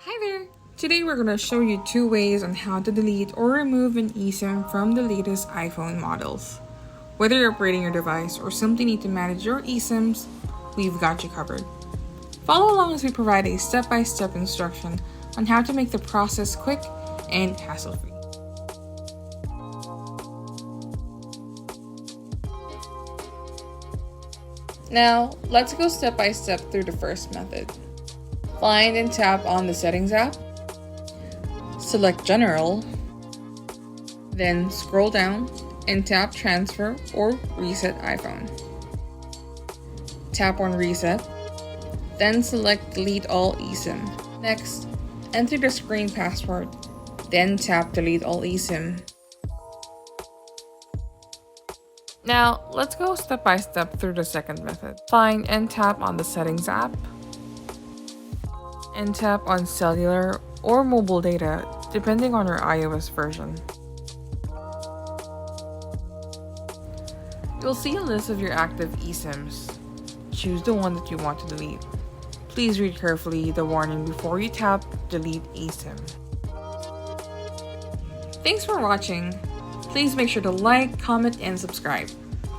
Hi there! Today we're going to show you two ways on how to delete or remove an eSIM from the latest iPhone models. Whether you're upgrading your device or simply need to manage your eSIMs, we've got you covered. Follow along as we provide a step-by-step instruction on how to make the process quick and hassle-free. Now, let's go step by step through the first method. Find and tap on the Settings app. Select General. Then scroll down and tap Transfer or Reset iPhone. Tap on Reset. Then select Delete All eSIM. Next, enter the screen password. Then tap Delete All eSIM. Now, let's go step by step through the second method. Find and tap on the Settings app. And tap on Cellular or Mobile Data, depending on your iOS version. You'll see a list of your active eSIMs. Choose the one that you want to delete. Please read carefully the warning before you tap Delete eSIM. Thanks for watching. Please make sure to like, comment, and subscribe.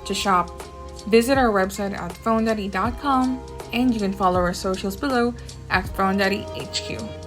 To shop, visit our website at phonedaddy.com, and you can follow our socials below at phonedaddyhq.